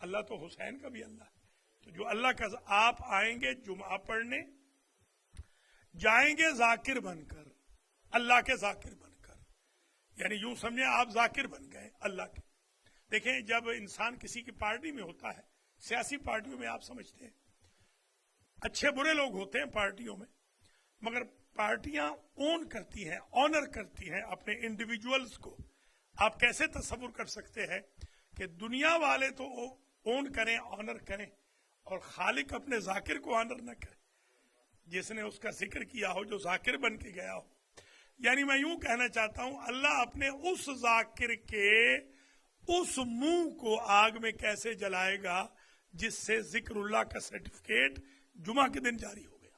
اللہ تو حسین کا بھی اللہ ہے. تو جو اللہ کا آپ آئیں گے جمعہ پڑھنے, جائیں گے ذاکر بن کر, اللہ کے ذاکر بن کر, یعنی یوں سمجھیں آپ ذاکر بن گئے اللہ کے. دیکھیں جب انسان کسی کی پارٹی میں ہوتا ہے, سیاسی پارٹیوں میں آپ سمجھتے ہیں اچھے برے لوگ ہوتے ہیں پارٹیوں میں, مگر پارٹیاں اون کرتی ہیں, آنر کرتی ہیں اپنے انڈیویجولز کو. آپ کیسے تصور کر سکتے ہیں کہ دنیا والے تو اون کریں, آنر کریں, اور خالق اپنے ذاکر کو آنر نہ کرے, جس نے اس کا ذکر کیا ہو, جو ذاکر بن کے گیا ہو. یعنی میں یوں کہنا چاہتا ہوں اللہ اپنے اس ذاکر کے اس منہ کو آگ میں کیسے جلائے گا جس سے ذکر اللہ کا سرٹیفکیٹ جمعہ کے دن جاری ہو گیا.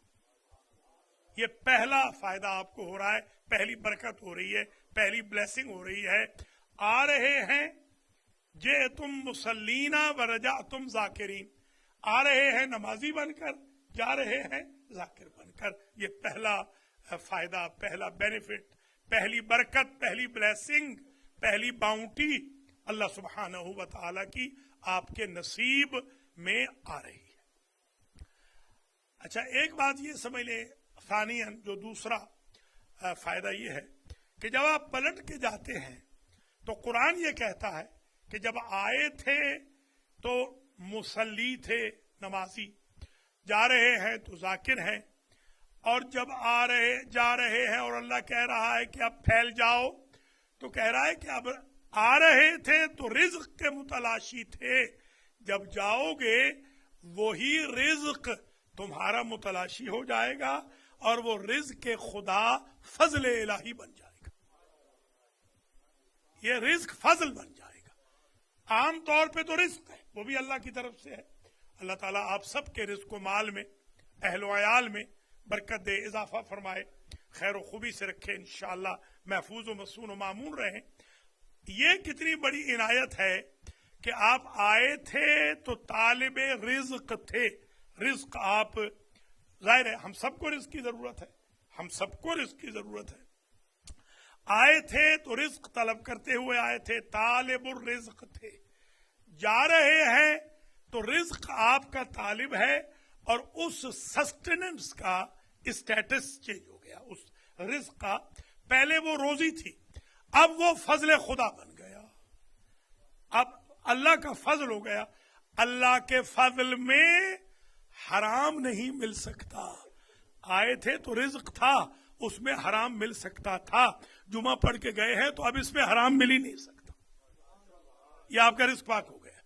یہ پہلا فائدہ آپ کو ہو رہا ہے, پہلی برکت ہو رہی ہے, پہلی بلیسنگ ہو رہی ہے. آ رہے ہیں جے تم مسلینا و رجا تم ذاکرین, آ رہے ہیں نمازی بن کر, جا رہے ہیں ذاکر بن کر. یہ پہلا فائدہ, پہلا بینیفٹ, پہلی برکت, پہلی بلیسنگ, پہلی باؤنٹی اللہ سبحانہ و تعالی کی آپ کے نصیب میں آ رہی ہے. اچھا ایک بات یہ سمجھ لیں, ثانیاً جو دوسرا فائدہ یہ ہے کہ جب آپ پلٹ کے جاتے ہیں تو قرآن یہ کہتا ہے کہ جب آئے تھے تو مصلی تھے, نمازی, جا رہے ہیں تو ذاکر ہیں, اور جب جا رہے ہیں اور اللہ کہہ رہا ہے کہ اب پھیل جاؤ, تو کہہ رہا ہے کہ اب آ رہے تھے تو رزق کے متلاشی تھے, جب جاؤ گے وہی رزق تمہارا متلاشی ہو جائے گا, اور وہ رزق خدا فضل الہی بن جائے گا. یہ رزق فضل بن جائے گا. عام طور پہ تو رزق ہے وہ بھی اللہ کی طرف سے ہے. اللہ تعالیٰ آپ سب کے رزق و مال میں, اہل و عیال میں برکت دے, اضافہ فرمائے, خیر و خوبی سے رکھے, انشاءاللہ محفوظ و مصون و مامون رہیں. یہ کتنی بڑی عنایت ہے کہ آپ آئے تھے تو طالب رزق تھے. رزق آپ, ظاہر ہے ہم سب کو رزق کی ضرورت ہے, ہم سب کو رزق کی ضرورت ہے. آئے تھے تو رزق طلب کرتے ہوئے آئے تھے, طالب الرزق تھے. جا رہے ہیں تو رزق آپ کا طالب ہے, اور اس سسٹیننس کا اسٹیٹس چینج ہو گیا. اس رزق کا پہلے وہ روزی تھی, اب وہ فضل خدا بن گیا, اب اللہ کا فضل ہو گیا. اللہ کے فضل میں حرام نہیں مل سکتا. آئے تھے تو رزق تھا, اس میں حرام مل سکتا تھا. جمعہ پڑھ کے گئے ہیں تو اب اس میں حرام مل ہی نہیں سکتا. یہ آپ کا رزق پاک ہو گیا,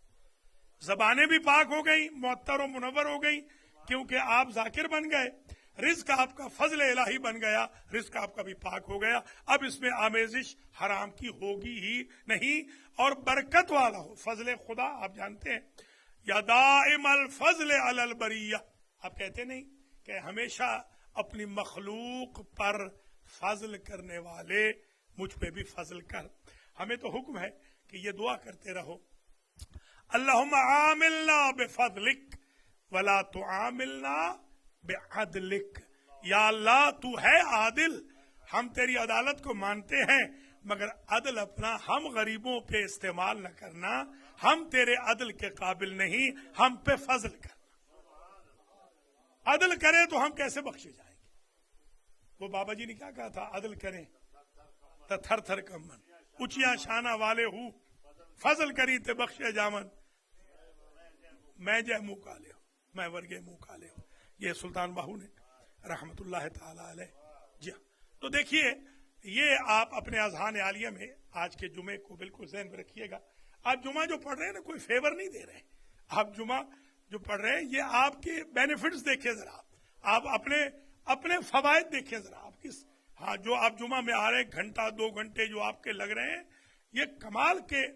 زبانیں بھی پاک ہو گئی, معطر و منور ہو گئی, کیونکہ آپ ذاکر بن گئے. رزق آپ کا فضل الہی بن گیا, رزق آپ کا بھی پاک ہو گیا. اب اس میں آمیزش حرام کی ہوگی ہی نہیں, اور برکت والا ہو فضل خدا. آپ جانتے ہیں یا دائم الفضل علی البریہ, آپ کہتے نہیں کہ ہمیشہ اپنی مخلوق پر فضل کرنے والے مجھ پہ بھی فضل کر. ہمیں تو حکم ہے کہ یہ دعا کرتے رہو, اللہم عاملنا بفضلک ولا تعاملنا بعدلک. یا اللہ تو ہے عادل, ہم تیری عدالت کو مانتے ہیں, مگر عدل اپنا ہم غریبوں پہ استعمال نہ کرنا. ہم تیرے عدل کے قابل نہیں, ہم پہ فضل کرنا. عدل کرے تو ہم کیسے بخشے جائیں گے؟ وہ بابا جی نے کیا کہا تھا, عدل کریں تو تھر تھر کمن, اونچیاں شانہ والے ہوں, فضل کری تے بخشے جامن, میں جے منہ کالے ہوں, میں ورگے منہ کالے ہوں. یہ سلطان باہو نے رحمت اللہ تعالی علیہ. جی تو دیکھیے, یہ آپ اپنے اذہان عالیہ میں آج کے جمعے کو بالکل ذہن میں رکھیے گا. آپ جمعہ جو پڑھ رہے ہیں نا, کوئی فیور نہیں دے رہے ہیں. آپ جمعہ جو پڑھ رہے ہیں یہ آپ کے بینیفٹس دیکھیں ذرا, آپ اپنے فوائد دیکھیں ذرا. آپ کس, ہاں جو آپ جمعہ میں آ رہے ہیں, گھنٹہ 2 گھنٹے جو آپ کے لگ رہے ہیں, یہ کمال کے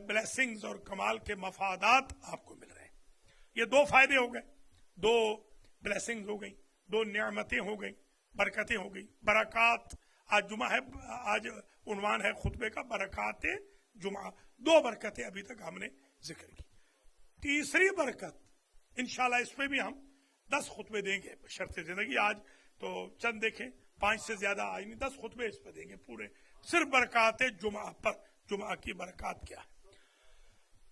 بلیسنگز اور کمال کے مفادات آپ کو مل رہے ہیں. یہ 2 فائدے ہو گئے, 2 بلیسنگز ہو گئی, 2 نعمتیں ہو گئی, برکتیں ہو گئی, برکات. آج جمعہ ہے, آج عنوان ہے خطبے کا برکات جمعہ. 2 برکتیں ابھی تک ہم نے ذکر کی. تیسری برکت انشاءاللہ اس پہ بھی ہم 10 خطبے دیں گے شرط زندگی. آج تو چند دیکھیں, 5 سے زیادہ آج نہیں, 10 خطبے اس پہ دیں گے پورے, صرف برکات جمعہ پر. جمعہ کی برکات کیا ہے؟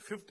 50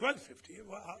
12:50।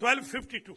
12:52।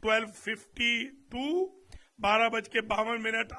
12:52, 12:52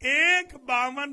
1:52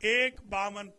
1:52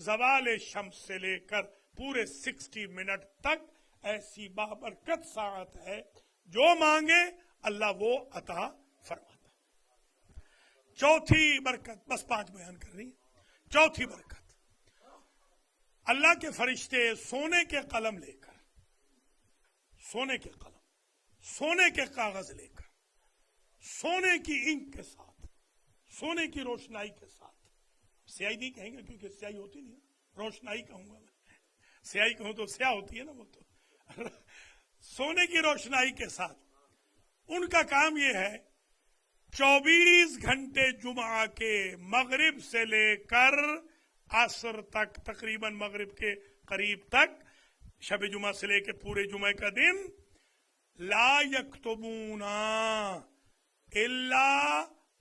زوال شمس سے لے کر پورے 60 منٹ تک ایسی بابرکت ساعت ہے، جو مانگے اللہ وہ عطا فرماتا ہے۔ چوتھی برکت، بس 5 بیان کر رہی ہیں۔ چوتھی برکت، اللہ کے فرشتے سونے کے قلم لے کر، سونے کے قلم، سونے کے کاغذ لے کر، سونے کی انک کے ساتھ، سونے کی روشنائی کے ساتھ، سیاہی نہیں کہیں گے کیونکہ سیاہی ہوتی نہیں ہے، روشنائی کہوں گا میں، سیاہی کہوں تو سیاہ ہوتی ہے نا، وہ تو سونے کی روشنائی کے ساتھ ان کا کام یہ ہے 24 گھنٹے جمعہ کے مغرب سے لے کر عصر تک، تقریباً مغرب کے قریب تک، شب جمعہ سے لے کے پورے جمعہ کا دن، لا یکتبون الا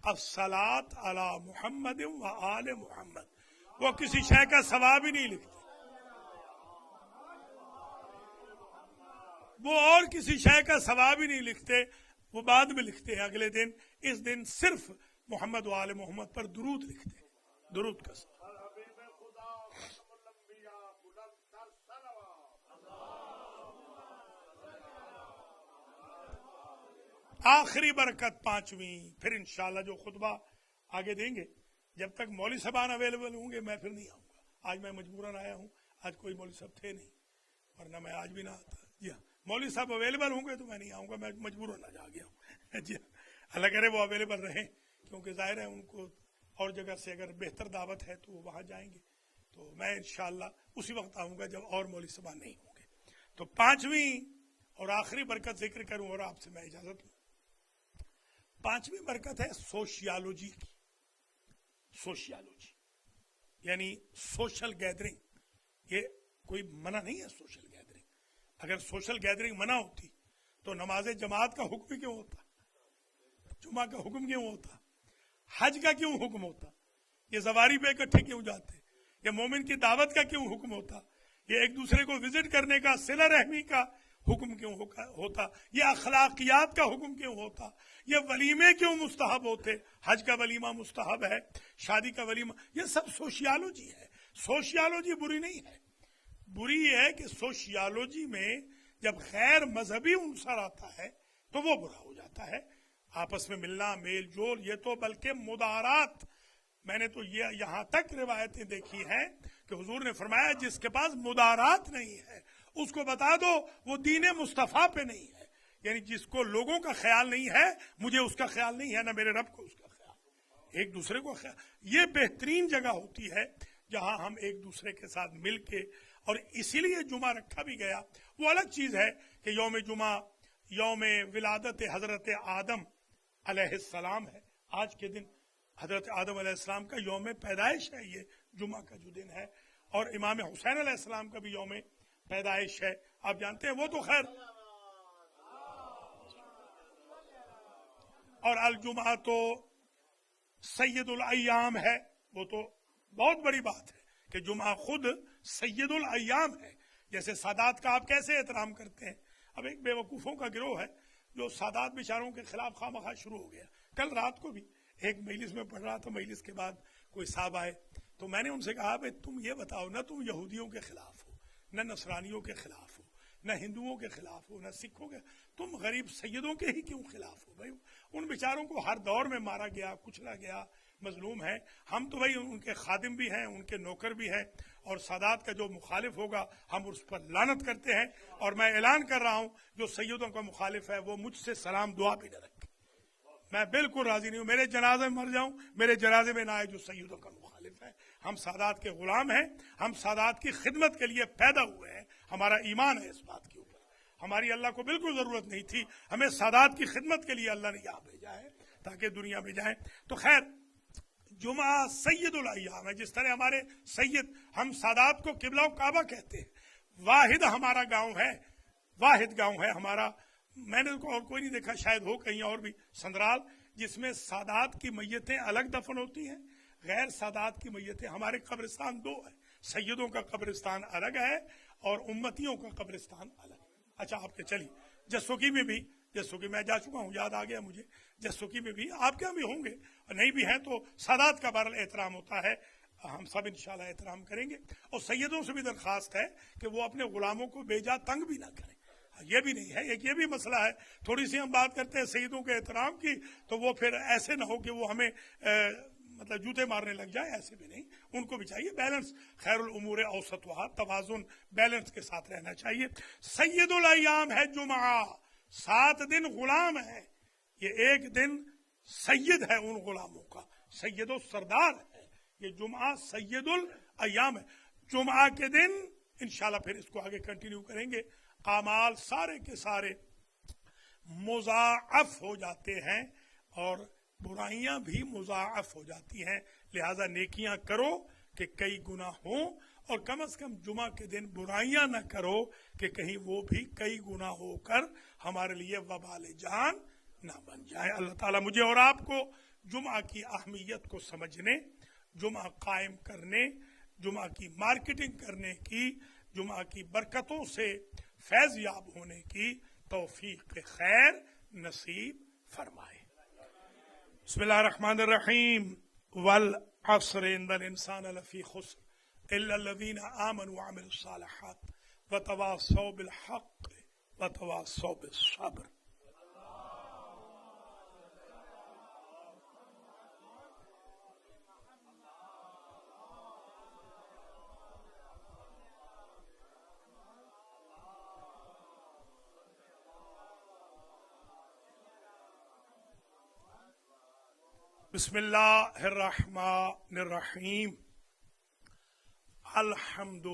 الصلاۃ علی محمد و آل محمد، وہ کسی شے کا ثواب ہی نہیں لکھتے، وہ اور کسی شے کا ثواب ہی نہیں لکھتے، وہ بعد میں لکھتے ہیں اگلے دن، اس دن صرف محمد و آل محمد پر درود لکھتے ہیں، درود کا ثواب۔ آخری برکت 5ویں، پھر انشاءاللہ جو خطبہ آگے دیں گے، جب تک مولوی صاحبان اویلیبل ہوں گے میں پھر نہیں آؤں گا۔ آج میں مجبوراً آیا ہوں، آج کوئی مولوی صاحب تھے نہیں، ورنہ میں آج بھی نہ آتا۔ جی ہاں، مولوی صاحب اویلیبل ہوں گے تو میں نہیں آؤں گا، میں مجبوراً آ گیا ہوں۔ جی ہاں، اللہ کرے وہ اویلیبل رہیں، کیونکہ ظاہر ہے ان کو اور جگہ سے اگر بہتر دعوت ہے تو وہ وہاں جائیں گے، تو میں انشاءاللہ اسی وقت آؤں گا جب اور مولوی صاحبان نہیں ہوں گے۔ تو 5ویں اور آخری برکت ذکر کروں اور آپ سے میں اجازت لوں۔ 5ویں برکت ہے سوشیالوجی کی، سوشیالوجی یعنی سوشل گیدرنگ۔ یہ کوئی منع نہیں ہے سوشل گیدرنگ، اگر سوشل گیدرنگ منع ہوتی تو نماز جماعت کا حکم کیوں ہوتا، جمعہ کا حکم کیوں ہوتا، حج کا کیوں حکم ہوتا، یہ زواری پہ اکٹھے کیوں جاتے، یہ مومن کی دعوت کا کیوں حکم ہوتا، یہ ایک دوسرے کو وزٹ کرنے کا، صلہ رحمی کا حکم کیوں ہوتا، یہ اخلاقیات کا حکم کیوں ہوتا، یہ ولیمے کیوں مستحب ہوتے، حج کا ولیمہ مستحب ہے، شادی کا ولیمہ، یہ سب سوشیالوجی ہے۔ سوشیالوجی بری نہیں ہے، بری یہ ہے کہ سوشیالوجی میں جب غیر مذہبی عنصر آتا ہے تو وہ برا ہو جاتا ہے۔ آپس میں ملنا، میل جول، یہ تو بلکہ مدارات، میں نے تو یہ یہاں تک روایتیں دیکھی ہیں کہ حضور نے فرمایا جس کے پاس مدارات نہیں ہے اس کو بتا دو وہ دین مصطفیٰ پہ نہیں ہے، یعنی جس کو لوگوں کا خیال نہیں ہے، مجھے اس کا خیال نہیں ہے، نہ میرے رب کو اس کا خیال، ایک دوسرے کو خیال۔ یہ بہترین جگہ ہوتی ہے جہاں ہم ایک دوسرے کے ساتھ مل کے، اور اسی لیے جمعہ رکھا بھی گیا۔ وہ الگ چیز ہے کہ یوم جمعہ یوم ولادت حضرت آدم علیہ السلام ہے، آج کے دن حضرت آدم علیہ السلام کا یوم پیدائش ہے، یہ جمعہ کا جو دن ہے، اور امام حسین علیہ السلام کا بھی یوم پیدائش ہے، آپ جانتے ہیں۔ وہ تو خیر، اور الجمعہ تو سید الایام ہے، وہ تو بہت بڑی بات ہے کہ جمعہ خود سید الایام ہے۔ جیسے سادات کا آپ کیسے احترام کرتے ہیں، اب ایک بے وقوفوں کا گروہ ہے جو سادات بیچاروں کے خلاف خواہ مخواہ شروع ہو گیا۔ کل رات کو بھی ایک مجلس میں پڑھ رہا تھا، مجلس کے بعد کوئی صاحب آئے تو میں نے ان سے کہا بھائی تم یہ بتاؤ، نہ تم یہودیوں کے خلاف ہو، نہ نصرانیوں کے خلاف ہو، نہ ہندوؤں کے خلاف ہو، نہ سکھوں کے، تم غریب سیدوں کے ہی کیوں خلاف ہو؟ بھائی ان بیچاروں کو ہر دور میں مارا گیا، کچلا گیا، مظلوم ہے، ہم تو بھائی ان کے خادم بھی ہیں، ان کے نوکر بھی ہیں، اور سادات کا جو مخالف ہوگا ہم اس پر لعنت کرتے ہیں، اور میں اعلان کر رہا ہوں جو سیدوں کا مخالف ہے وہ مجھ سے سلام دعا بھی نہ رکھے، میں بالکل راضی نہیں ہوں، میرے جنازے میں مر جاؤں، میرے جنازے میں نہ آئے جو سیدوں کا مخالف ہے۔ ہم سادات کے غلام ہیں، ہم سادات کی خدمت کے لیے پیدا ہوئے ہیں، ہمارا ایمان ہے اس بات کے اوپر، ہماری اللہ کو بالکل ضرورت نہیں تھی، ہمیں سادات کی خدمت کے لیے اللہ نے یہاں بھیجا ہے تاکہ دنیا میں جائیں۔ تو خیر، جمعہ سید الایام ہے، جس طرح ہمارے سید، ہم سادات کو قبلہ و کعبہ کہتے ہیں، واحد ہمارا گاؤں ہے، واحد گاؤں ہے ہمارا، میں نے اور کوئی نہیں دیکھا، شاید ہو کہیں اور بھی، سندرال، جس میں سادات کی میتیں الگ دفن ہوتی ہیں، غیر سادات کی میتیں، ہمارے قبرستان 2 ہیں، سیدوں کا قبرستان الگ ہے اور امتیوں کا قبرستان الگ۔ اچھا آپ کے چلیے جسوکی میں بھی، جسوکی میں جا چکا ہوں، یاد آ گیا مجھے، جسوکی میں بھی آپ کے یہاں بھی ہوں گے، اور نہیں بھی ہیں تو سادات کا بہرحال احترام ہوتا ہے۔ ہم سب انشاءاللہ احترام کریں گے. اور سیدوں سے بھی درخواست ہے کہ وہ اپنے غلاموں کو بیجا تنگ بھی نہ کریں. یہ بھی نہیں ہے، ایک یہ بھی مسئلہ ہے. تھوڑی سی ہم بات کرتے ہیں سیدوں کے احترام کی تو وہ پھر ایسے نہ ہو کہ وہ ہمیں مطلب جوتے مارنے لگ جائے. ایسے بھی نہیں، ان کو بھی چاہیے بیلنس. خیر الامور اوسطھا، توازن، بیلنس کے ساتھ رہنا چاہیے. سید الایام ہے جمعہ، 7 دن غلام ہے. یہ ایک دن سید ہے ان غلاموں کا، سید و سردار ہے. یہ جمعہ سید الایام ہے. جمعہ کے دن انشاءاللہ پھر اس کو آگے کنٹینیو کریں گے. اعمال سارے کے سارے مضاعف ہو جاتے ہیں اور برائیاں بھی مضاعف ہو جاتی ہیں. لہذا نیکیاں کرو کہ کئی گناہ ہوں، اور کم از کم جمعہ کے دن برائیاں نہ کرو کہ کہیں وہ بھی کئی گناہ ہو کر ہمارے لیے وبال جان نہ بن جائے. اللہ تعالیٰ مجھے اور آپ کو جمعہ کی اہمیت کو سمجھنے، جمعہ قائم کرنے، جمعہ کی مارکیٹنگ کرنے کی، جمعہ کی برکتوں سے فیض یاب ہونے کی توفیق خیر نصیب فرمائے. بسم اللہ الرحمن الرحیم. والعصر ان الانسان لفی خسر الا الذین آمنوا وعملوا الصالحات وتواصوا بالحق وتواصوا بالصبر. بسم اللہ الرحمن الرحیم. الحمد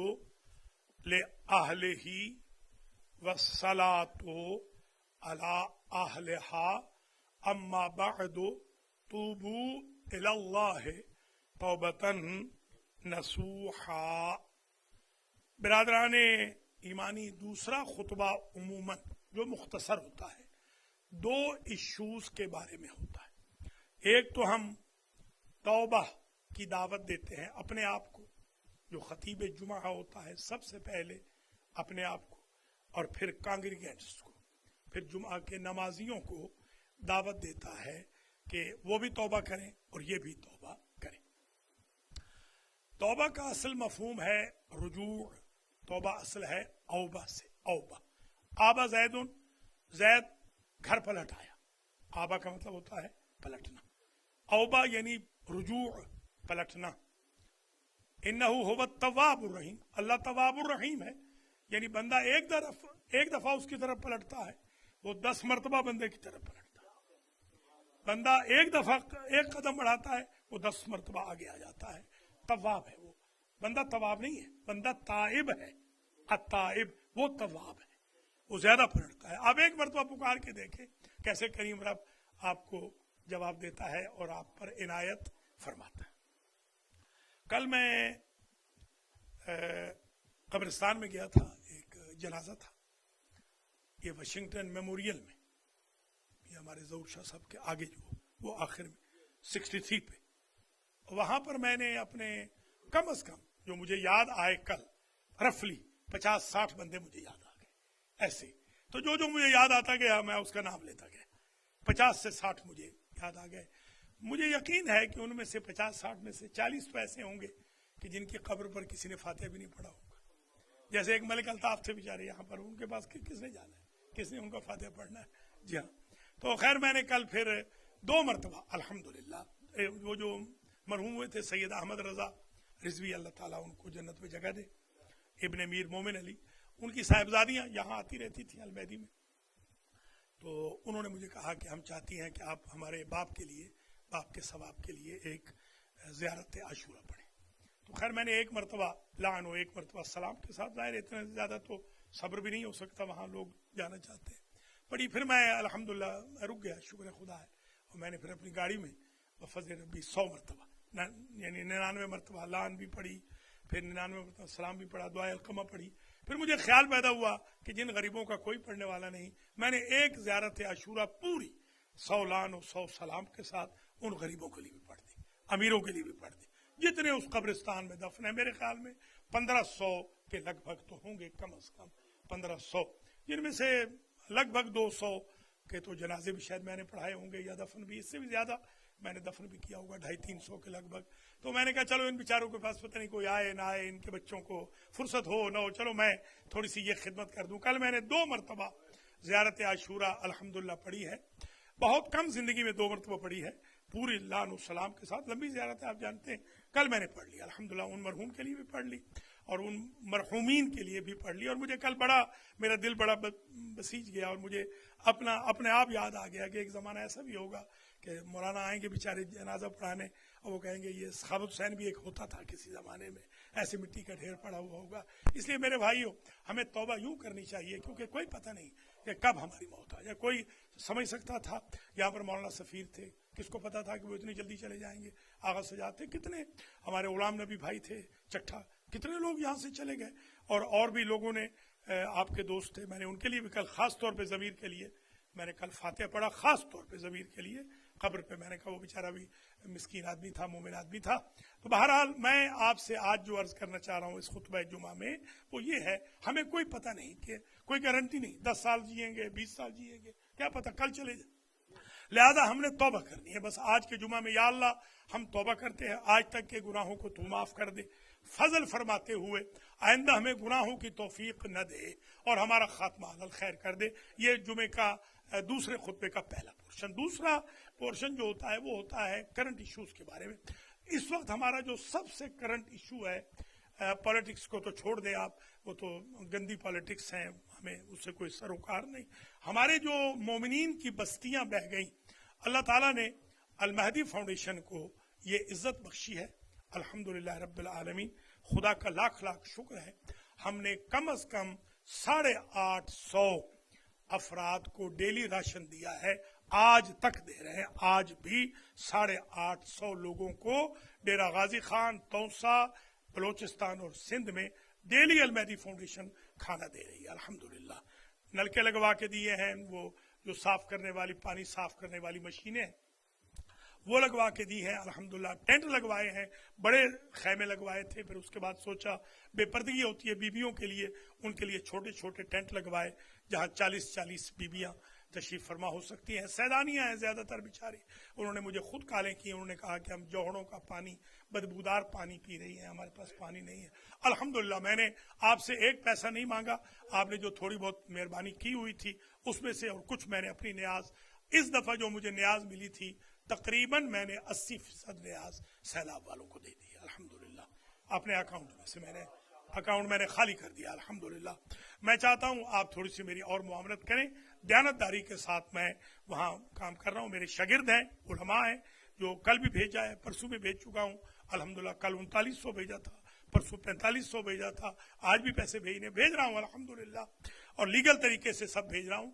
لأہلہ والصلاة علی اہلہا اما بعد توبوا الی اللہ توبۃ نصوحا. برادران ایمانی، دوسرا خطبہ عموماً جو مختصر ہوتا ہے 2 ایشوز کے بارے میں ہوتا ہے. ایک تو ہم توبہ کی دعوت دیتے ہیں اپنے آپ کو، جو خطیب جمعہ ہوتا ہے سب سے پہلے اپنے آپ کو، اور پھر کانگریگینٹس کو، پھر جمعہ کے نمازیوں کو دعوت دیتا ہے کہ وہ بھی توبہ کریں اور یہ بھی توبہ کریں. توبہ کا اصل مفہوم ہے رجوع. توبہ اصل ہے اوبہ سے. اوبہ آبا زیدن، زید گھر پلٹ آیا. آبا کا مطلب ہوتا ہے پلٹنا. اوبا یعنی رجوع، پلٹنا. انہ هو التواب الرحیم، اللہ تواب الرحیم ہے. یعنی بندہ ایک دفعہ اس کی طرف پلٹتا ہے، وہ 10 مرتبہ بندے کی طرف پلٹتا ہے. بندہ ایک دفعہ ایک قدم بڑھاتا ہے، وہ 10 مرتبہ آگے آ جاتا ہے. تواب ہے وہ. بندہ تواب نہیں ہے، بندہ تائب ہے. التائب وہ تواب ہے، وہ زیادہ پلٹتا ہے. آپ ایک مرتبہ پکار کے دیکھیں کیسے کریم رب آپ کو جواب دیتا ہے اور آپ پر عنایت فرماتا ہے. کل میں قبرستان میں گیا تھا، ایک جنازہ تھا. یہ واشنگٹن میموریل میں، یہ ہمارے ظہور شاہ صاحب کے آگے جو وہ آخر میں 63 پہ. وہاں پر میں نے اپنے کم از کم جو مجھے یاد آئے کل رفلی 50-60 بندے مجھے یاد آ گئے ایسے. تو جو مجھے یاد آتا گیا میں اس کا نام لیتا گیا. 50 سے 60 مجھے یاد آ گئے. مجھے یقین ہے کہ ان میں سے 50-60 میں سے 40 تو ایسے ہوں گے کہ جن کی قبر پر کسی نے فاتحہ بھی نہیں پڑھا ہوگا. جیسے ایک ملک الطاف تھے بیچارے یہاں پر، ان کے پاس کس نے جانا ہے، کس نے ان کا فاتحہ پڑھنا ہے. جی ہاں. تو خیر میں نے کل پھر 2 مرتبہ الحمدللہ وہ جو مرحوم ہوئے تھے سید احمد رضا رضوی، اللہ تعالیٰ ان کو جنت میں جگہ دے، ابن میر مومن علی، ان کی صاحبزادیاں یہاں آتی رہتی تھیں المیدی میں. تو انہوں نے مجھے کہا کہ ہم چاہتی ہیں کہ آپ ہمارے باپ کے لیے، باپ کے ثواب کے لیے ایک زیارت عاشورہ پڑھیں. تو خیر میں نے 1 مرتبہ لعن و 1 مرتبہ سلام کے ساتھ، ظاہر اتنا زیادہ تو صبر بھی نہیں ہو سکتا، وہاں لوگ جانا چاہتے ہیں پڑھی. پھر میں الحمدللہ رک گیا، شکر خدا ہے. اور میں نے پھر اپنی گاڑی میں فضل ربی 100 مرتبہ یعنی 99 مرتبہ لعن بھی پڑھی، پھر 99 مرتبہ سلام بھی پڑھا، دعائے القمہ پڑھی. پھر مجھے خیال پیدا ہوا کہ جن غریبوں کا کوئی پڑھنے والا نہیں، میں نے ایک زیارت عاشورہ پوری 100 لعن و 100 سلام کے ساتھ ان غریبوں کے لیے بھی پڑھ دی، امیروں کے لیے بھی پڑھ دی، جتنے اس قبرستان میں دفن ہیں. میرے خیال میں 1500 کے لگ بھگ تو ہوں گے، کم از کم 1500، جن میں سے لگ بھگ 200 کے تو جنازے بھی شاید میں نے پڑھائے ہوں گے یا دفن بھی، اس سے بھی زیادہ میں نے دفن بھی کیا ہوگا 250-300 کے لگ بھگ. تو میں نے کہا چلو ان بیچاروں کے پاس پتہ نہیں کوئی آئے نہ آئے, ان کے بچوں کو فرصت ہو نہ ہو, چلو میں تھوڑی سی یہ خدمت کر دوں. کل میں نے 2 مرتبہ زیارت عاشورہ الحمدللہ پڑھی ہے, بہت کم زندگی میں 2 مرتبہ پڑھی ہے, پوری لعن و سلام کے ساتھ. لمبی زیارت ہے آپ جانتے ہیں. کل میں نے پڑھ لی الحمدللہ, ان مرحوم کے لیے بھی پڑھ لی اور ان مرحومین کے لیے بھی پڑھ لی. اور مجھے کل بڑا میرا دل بڑا بسیج گیا اور مجھے اپنے آپ یاد آ گیا کہ ایک زمانہ ایسا بھی ہوگا کہ مولانا آئیں گے بیچارے جنازہ پڑھانے اور وہ کہیں گے یہ سخاوت حسین بھی ایک ہوتا تھا کسی زمانے میں, ایسے مٹی کا ڈھیر پڑا ہوا ہوگا. اس لیے میرے بھائیوں ہمیں توبہ یوں کرنی چاہیے کیونکہ کوئی پتہ نہیں کہ کب ہماری موت آ جائے. کوئی سمجھ سکتا تھا یہاں پر مولانا سفیر تھے, کس کو پتا تھا کہ وہ اتنی جلدی چلے جائیں گے. آغا سجاد تھے, کتنے ہمارے غلام نبی بھائی تھے چٹھا, کتنے لوگ یہاں سے چلے گئے. اور بھی لوگوں نے آپ کے دوست تھے, میں نے ان کے لیے بھی کل خاص طور پہ ضمیر کے لیے میں نے کل فاتحہ پڑھا, خاص طور پہ ضمیر کے لیے قبر پہ. میں نے کہا وہ بیچارہ بھی مسکین آدمی تھا, مومن آدمی تھا. تو بہرحال میں آپ سے آج جو عرض کرنا چاہ رہا ہوں اس خطبہ جمعہ میں وہ یہ ہے, ہمیں کوئی پتہ نہیں, کہ کوئی گارنٹی نہیں 10 سال جئیں گے 20 سال جئیں گے, کیا پتہ کل چلے جائیں. لہذا ہم نے توبہ کرنی ہے بس آج کے جمعہ میں. یا اللہ ہم توبہ کرتے ہیں, آج تک کے گناہوں کو تو معاف کر دے, فضل فرماتے ہوئے آئندہ ہمیں گناہوں کی توفیق نہ دے اور ہمارا خاتمہ علی الخیر کر دے. یہ جمعے کا دوسرے خطبے کا پہلا پورشن. دوسرا پورشن جو ہوتا ہے وہ ہوتا ہے کرنٹ ایشوز کے بارے میں. اس وقت ہمارا جو سب سے کرنٹ ایشو ہے, پالیٹکس کو تو چھوڑ دیں آپ, وہ تو گندی پالیٹکس ہیں, ہمیں اس سے کوئی سروکار نہیں. ہمارے جو مومنین کی بستیاں بہہ گئیں, اللہ تعالیٰ نے المہدی فاؤنڈیشن کو یہ عزت بخشی ہے, الحمدللہ رب العالمین. خدا کا لاکھ لاکھ شکر ہے. ہم نے کم از کم 850 افراد کو ڈیلی راشن دیا ہے, آج تک دے رہے ہیں. آج بھی 850 لوگوں کو ڈیرہ غازی خان, توسا, بلوچستان اور سندھ میں ڈیلی المہدی فاؤنڈیشن کھانا دے رہی ہے الحمدللہ. نلکے لگوا کے دیے ہیں, وہ جو صاف کرنے والی پانی صاف کرنے والی مشینیں وہ لگوا کے دی ہیں الحمدللہ. ٹینٹ لگوائے ہیں, بڑے خیمے لگوائے تھے, پھر اس کے بعد سوچا بے پردگی ہوتی ہے بیویوں کے لیے, ان کے لیے چھوٹے چھوٹے ٹینٹ لگوائے جہاں 40 بیویاں تشریف فرما ہو سکتی ہیں. سیدانیاں ہیں زیادہ تر بیچاری, انہوں نے مجھے خود کالیں کی, انہوں نے کہا کہ ہم جوہڑوں کا پانی, بدبودار پانی پی رہی ہیں, ہمارے پاس پانی نہیں ہے. الحمدللہ میں نے آپ سے 1 پیسہ نہیں مانگا, آپ نے جو تھوڑی بہت مہربانی کی ہوئی تھی اس میں سے, اور کچھ میں نے اپنی نیاز, اس دفعہ جو مجھے نیاز ملی تھی تقریباً میں نے 80% نیاز سیلاب والوں کو دے دی الحمدللہ. اپنے اکاؤنٹ میں سے میں نے خالی کر دیا الحمدللہ. میں چاہتا ہوں آپ تھوڑی سی میری اور معاونت کریں. دیانتداری کے ساتھ میں وہاں کام کر رہا ہوں. میرے شاگرد ہیں, علماء ہیں, جو کل بھی بھیجا ہے, پرسوں بھی بھیج چکا ہوں الحمدللہ. کل 3900 بھیجا تھا, پرسوں 4500 بھیجا تھا, آج بھی پیسے بھیج رہا ہوں الحمدللہ. اور لیگل طریقے سے سب بھیج رہا ہوں.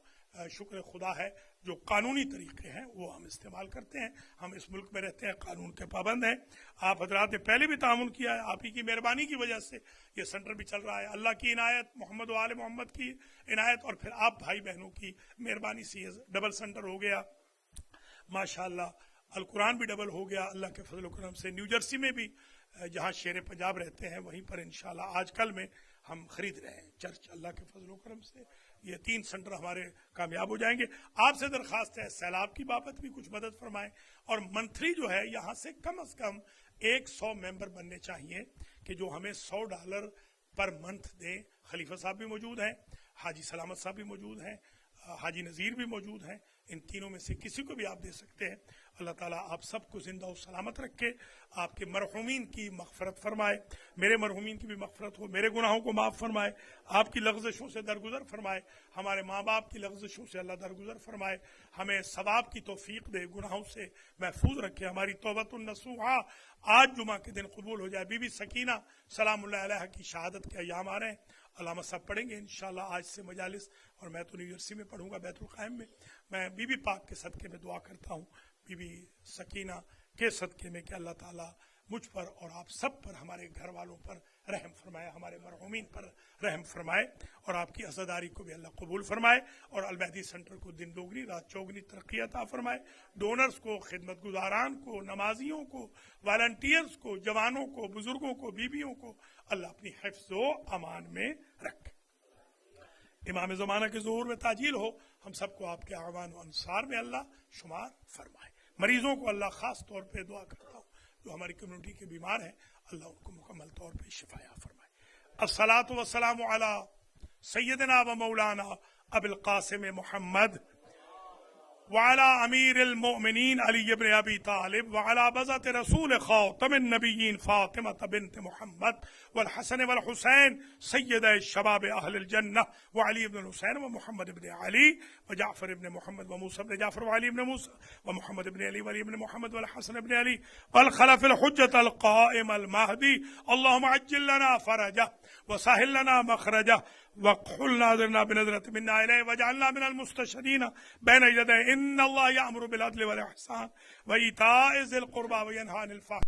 شکر خدا ہے جو قانونی طریقے ہیں وہ ہم استعمال کرتے ہیں. ہم اس ملک میں رہتے ہیں, قانون کے پابند ہیں. آپ حضرات نے پہلے بھی تعاون کیا ہے, آپ ہی کی مہربانی کی وجہ سے یہ سینٹر بھی چل رہا ہے. اللہ کی عنایت, محمد و آل محمد کی عنایت, اور پھر آپ بھائی بہنوں کی مہربانی سے یہ ڈبل سینٹر ہو گیا ماشاءاللہ. القرآن بھی ڈبل ہو گیا اللہ کے فضل و کرم سے. نیو جرسی میں بھی جہاں شیر پنجاب رہتے ہیں وہیں پر انشاءاللہ آج کل میں ہم خرید رہے ہیں چرچ, اللہ کے فضل و کرم سے. یہ 3 سینٹر ہمارے کامیاب ہو جائیں گے. آپ سے درخواست ہے سیلاب کی بابت بھی کچھ مدد فرمائیں, اور منتھلی جو ہے یہاں سے کم از کم 100 ممبر بننے چاہیے کہ جو ہمیں $100 پر منتھ دیں. خلیفہ صاحب بھی موجود ہیں, حاجی سلامت صاحب بھی موجود ہیں, حاجی نذیر بھی موجود ہیں. ان تینوں میں سے کسی کو بھی آپ دے سکتے ہیں. اللہ تعالیٰ آپ سب کو زندہ و سلامت رکھے, آپ کے مرحومین کی مغفرت فرمائے, میرے مرحومین کی بھی مغفرت ہو, میرے گناہوں کو معاف فرمائے, آپ کی لغزشوں سے درگزر فرمائے, ہمارے ماں باپ کی لغزشوں سے اللہ درگزر فرمائے, ہمیں ثواب کی توفیق دے, گناہوں سے محفوظ رکھے. ہماری توبۃ النصوحہ آج جمعہ کے دن قبول ہو جائے. بی بی سکینہ سلام اللہ علیہ کی شہادت کے ایام آ رہے ہیں, علامہ صاحب پڑھیں گے انشاءاللہ آج سے مجالس, اور میں تو نیو جرسی میں پڑھوں گا بیت القائم میں. میں بی بی پاک کے صدقے میں دعا کرتا ہوں, بی بی سکینہ کے صدقے میں, کہ اللہ تعالیٰ مجھ پر اور آپ سب پر, ہمارے گھر والوں پر رحم فرمائے, ہمارے مرحومین پر رحم فرمائے, اور آپ کی عزاداری کو بھی اللہ قبول فرمائے, اور المہدی سینٹر کو دن دوگنی رات چوگنی ترقی عطا فرمائے. ڈونرز کو, خدمت گزاران کو, نمازیوں کو, والنٹیئرز کو, جوانوں کو, بزرگوں کو, بیویوں کو اللہ اپنی حفظ و امان میں رکھے. امام زمانہ کے ظہور میں تاجیل ہو, ہم سب کو آپ کے اعوان و انصار میں اللہ شمار فرمائے. مریضوں کو اللہ خاص طور پہ دعا کرتا ہوں جو ہماری کمیونٹی کے بیمار ہیں، اللہ ان کو مکمل طور پہ شفا فرمائے۔ الصلاۃ والسلام علی سیدنا و مولانا ابی القاسم محمد وعلى امیر المؤمنین علی ابن ابی طالب وعلى بضعۃ رسول خاتم النبیین فاطمہ بنت محمد والحسن والحسین سید شباب اہل الجنہ وعلی ابن الحسین ومحمد ابن علی وجعفر ابن محمد وموسى ابن جعفر وعلی ابن موسى ومحمد ابن علی وعلی ابن محمد والحسن ابن علی والخلف الحجة القائم المہدی اللهم عجل لنا فرجه وسهل لنا مخرجه واكحل ناظرنا بنظرة منا إليه واجعلنا من المستشهدين بين يديه إن الله يأمر بالعدل والإحسان وإيتاء ذي القربى وينهى عن الفحشاء